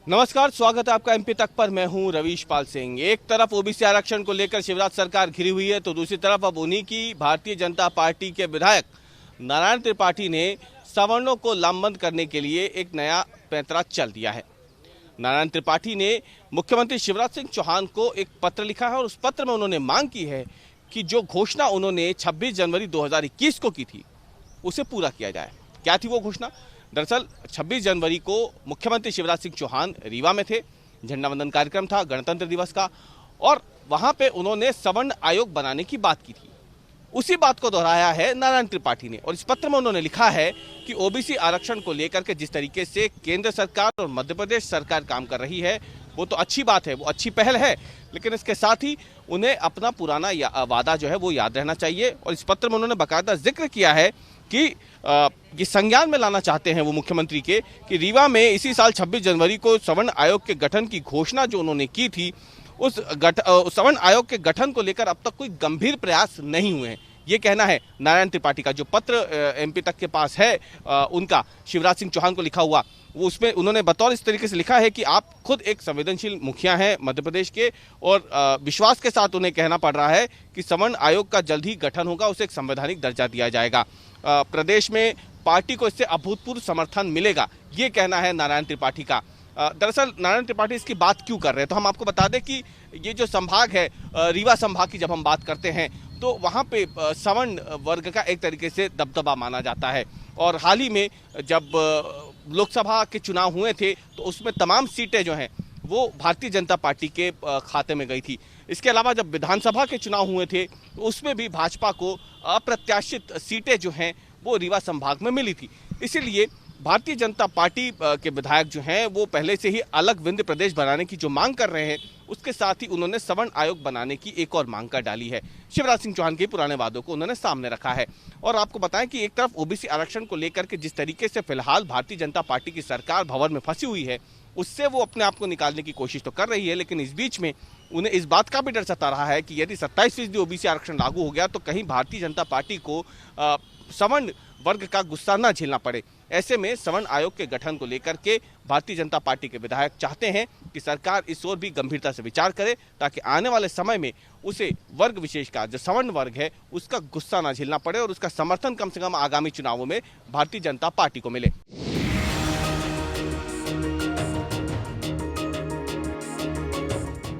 नमस्कार, स्वागत है आपका एमपी तक पर। मैं हूं रवीश पाल सिंह। एक तरफ ओबीसी आरक्षण को लेकर शिवराज सरकार घिरी हुई है, तो दूसरी तरफ अब उन्हीं की भारतीय जनता पार्टी के विधायक नारायण त्रिपाठी ने सवर्णों को लामबंद करने के लिए एक नया पैंतरा चल दिया है। नारायण त्रिपाठी ने मुख्यमंत्री शिवराज सिंह चौहान को एक पत्र लिखा है और उस पत्र में उन्होंने मांग की है कि जो घोषणा उन्होंने 26 जनवरी 2021 को की थी उसे पूरा किया जाए। क्या थी वो घोषणा? दरअसल 26 जनवरी को मुख्यमंत्री शिवराज सिंह चौहान रीवा में थे, झंडा वंदन कार्यक्रम था गणतंत्र दिवस का, और वहां पे उन्होंने सवर्ण आयोग बनाने की बात की थी। उसी बात को दोहराया है नारायण त्रिपाठी ने, और इस पत्र में उन्होंने लिखा है कि ओबीसी आरक्षण को लेकर के जिस तरीके से केंद्र सरकार और मध्य प्रदेश सरकार काम कर रही है वो तो अच्छी बात है, वो अच्छी पहल है, लेकिन इसके साथ ही उन्हें अपना पुराना वादा जो है वो याद रहना चाहिए। और इस पत्र में उन्होंने बाकायदा जिक्र किया है कि ये संज्ञान में लाना चाहते हैं वो मुख्यमंत्री के कि रीवा में इसी साल 26 जनवरी को सवर्ण आयोग के गठन की घोषणा जो उन्होंने की थी, उस सवर्ण आयोग के गठन को लेकर अब तक कोई गंभीर प्रयास नहीं हुए हैं। ये कहना है नारायण त्रिपाठी का। जो पत्र एमपी तक के पास है उनका शिवराज सिंह चौहान को लिखा हुआ, वो उसमें उन्होंने बतौर इस तरीके से लिखा है कि आप खुद एक संवेदनशील मुखिया हैं मध्य प्रदेश के, और विश्वास के साथ उन्हें कहना पड़ रहा है कि सवर्ण आयोग का जल्द ही गठन होगा, उसे एक संवैधानिक दर्जा दिया जाएगा। प्रदेश में पार्टी को इससे अभूतपूर्व समर्थन मिलेगा, ये कहना है नारायण त्रिपाठी का। दरअसल नारायण त्रिपाठी इसकी बात क्यों कर रहे हैं, तो हम आपको बता दें कि ये जो संभाग है, रीवा संभाग की जब हम बात करते हैं तो वहाँ पे सवर्ण वर्ग का एक तरीके से दबदबा माना जाता है। और हाल ही में जब लोकसभा के चुनाव हुए थे तो उसमें तमाम सीटें जो हैं वो भारतीय जनता पार्टी के खाते में गई थी। इसके अलावा जब विधानसभा के चुनाव हुए थे तो उसमें भी भाजपा को अप्रत्याशित सीटें जो हैं वो रीवा संभाग में मिली थी। इसीलिए भारतीय जनता पार्टी के विधायक जो हैं वो पहले से ही अलग विंध्य प्रदेश बनाने की जो मांग कर रहे हैं, उसके साथ ही उन्होंने सवर्ण आयोग बनाने की एक और मांग कर डाली है। शिवराज सिंह चौहान के पुराने वादों को उन्होंने सामने रखा है। और आपको बताएं कि एक तरफ ओबीसी आरक्षण को लेकर के जिस तरीके से फिलहाल भारतीय जनता पार्टी की सरकार भंवर में फंसी हुई है, उससे वो अपने आप को निकालने की कोशिश तो कर रही है, लेकिन इस बीच में उन्हें इस बात का भी डर सता रहा है कि यदि 27% ओबीसी आरक्षण लागू हो गया तो कहीं भारतीय जनता पार्टी को सवर्ण वर्ग का गुस्सा न झेलना पड़े। ऐसे में सवर्ण आयोग के गठन को लेकर के भारतीय जनता पार्टी के विधायक चाहते हैं कि सरकार इस ओर भी गंभीरता से विचार करे, ताकि आने वाले समय में उसे वर्ग विशेष का जो सवर्ण वर्ग है उसका गुस्सा न झेलना पड़े और उसका समर्थन कम से कम आगामी चुनावों में भारतीय जनता पार्टी को मिले।